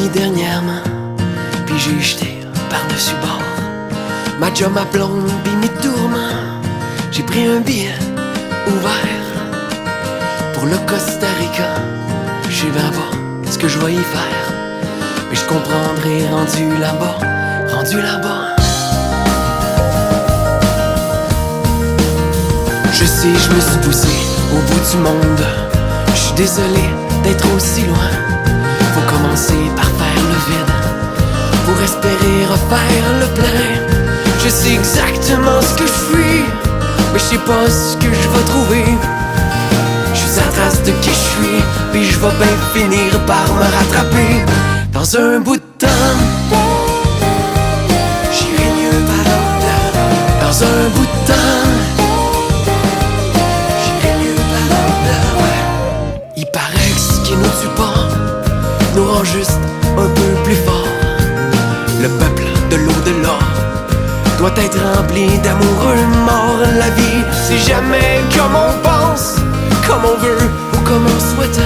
vie dernièrement, puis j'ai jeté par-dessus bord ma job, ma blonde, puis mes tourments. J'ai pris un billet ouvert pour le Costa Rica. Je vais voir ce que je vais y faire, mais je comprendrai rendu là-bas, rendu là-bas. Je sais, je me suis poussé au bout du monde. Je suis désolé d'être aussi loin. Faut commencer par faire le vide pour espérer refaire le plein. Je sais exactement ce que je suis, mais je sais pas ce que je vais trouver. Je suis à la trace de qui je suis, puis je vais bien finir par me rattraper. Dans un bout de temps, j'irai mieux par là. Dans un bout de temps, j'irai mieux par là, ouais. Il paraît que ce qui nous tue pas nous rend juste un peu plus fort. Le peuple de l'au-delà doit être rempli d'amoureux morts. La vie, c'est jamais comme on pense, comme on veut ou comme on souhaite.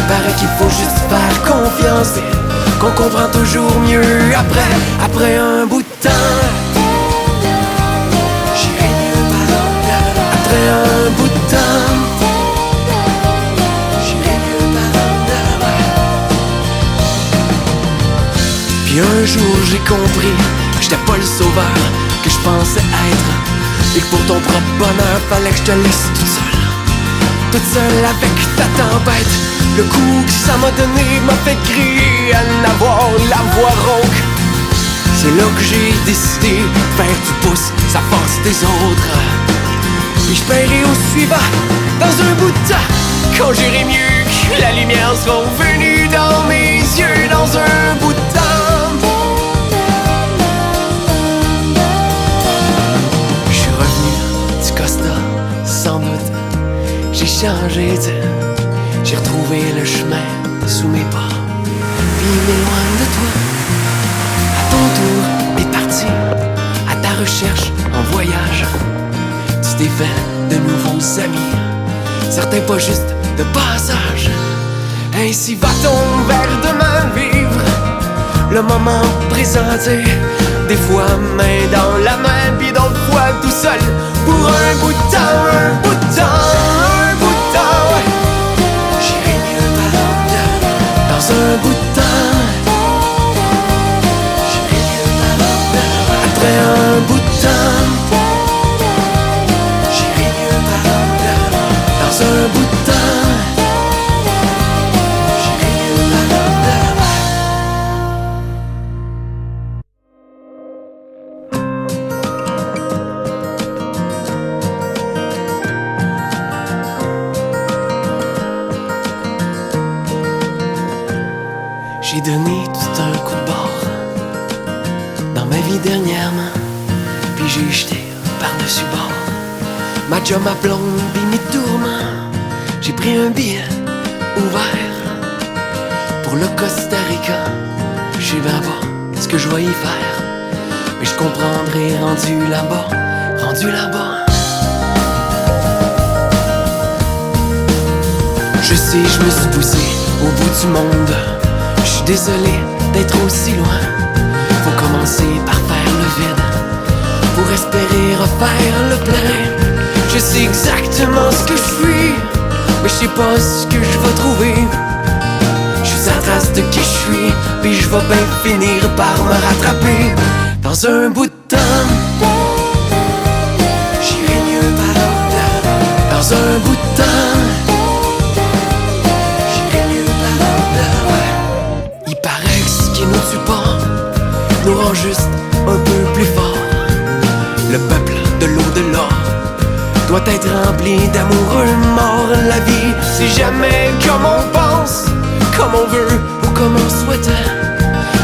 Paraît qu'il faut juste faire confiance et qu'on comprend toujours mieux après un bout de temps. J'irai mieux par là. Après un bout de temps, j'irai mieux par là, ouais. Puis un jour j'ai compris que j'étais pas le sauveur que je pensais être, et que pour ton propre bonheur fallait que je te laisse toute seule avec ta tempête. Le coup que ça m'a donné m'a fait crier à n'avoir la voix rauque. C'est là que j'ai décidé de faire du pouce, ça force des autres. Puis je paierai au suivant dans un bout de temps, quand j'irai mieux, que la lumière sera venue dans mes yeux. Dans un bout de temps, je suis revenu du Costa, sans doute. J'ai changé, j'ai retrouvé le chemin sous mes pas, puis m'éloigne de toi. À ton tour, t'es parti à ta recherche en voyage. Tu t'es fait de nouveaux amis, certains pas juste de passage. Ainsi va-t-on vers demain vivre le moment présent, des fois main dans la main, puis d'autres fois tout seul pour un bout de temps, un bout de temps. J'irai mieux par là. Dans un bout de temps, j'irai mieux par là. Après un bout de temps, j'irai mieux par là. Dans un bout de temps, j'irai mieux par là. J'ai donné tout un coup de bord dans ma vie dernièrement, puis j'ai jeté par-dessus bord ma job, ma blonde, puis mes tourments. J'ai pris un billet ouvert pour le Costa Rica. Je vais voir ce que je vais y faire, mais je comprendrai rendu là-bas, rendu là-bas. Je sais, je me suis poussé au bout du monde. Je suis désolé d'être aussi loin. Faut commencer par faire le vide pour espérer refaire le plein. Je sais exactement ce que je suis, mais je sais pas ce que je vais trouver. Je suis à la trace de qui je suis, puis je vais bien finir par me rattraper. Dans un bout de temps, j'irai mieux par là. Dans un bout de temps, nous rend juste un peu plus fort. Le peuple de l'au-delà doit être rempli d'amoureux morts. La vie, c'est jamais comme on pense, comme on veut ou comme on souhaite.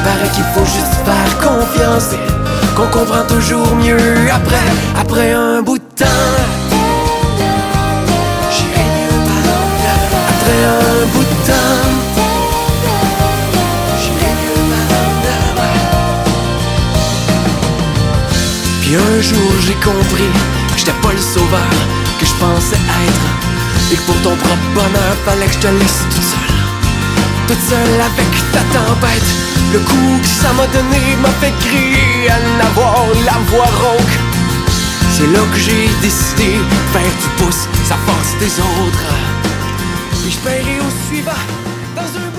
Paraît qu'il faut juste faire confiance et qu'on comprend toujours mieux après un bout de temps. J'irai mieux par là. Après un bout de temps, puis un jour j'ai compris que j'étais pas le sauveur que je pensais être, et que pour ton propre bonheur fallait que je te laisse toute toute seule avec ta tempête. Le coup que ça m'a donné m'a fait crier, à n'avoir la voix rauque. C'est là que j'ai décidé de faire du pouce, ça passe des autres. Puis je paierai au suivant dans un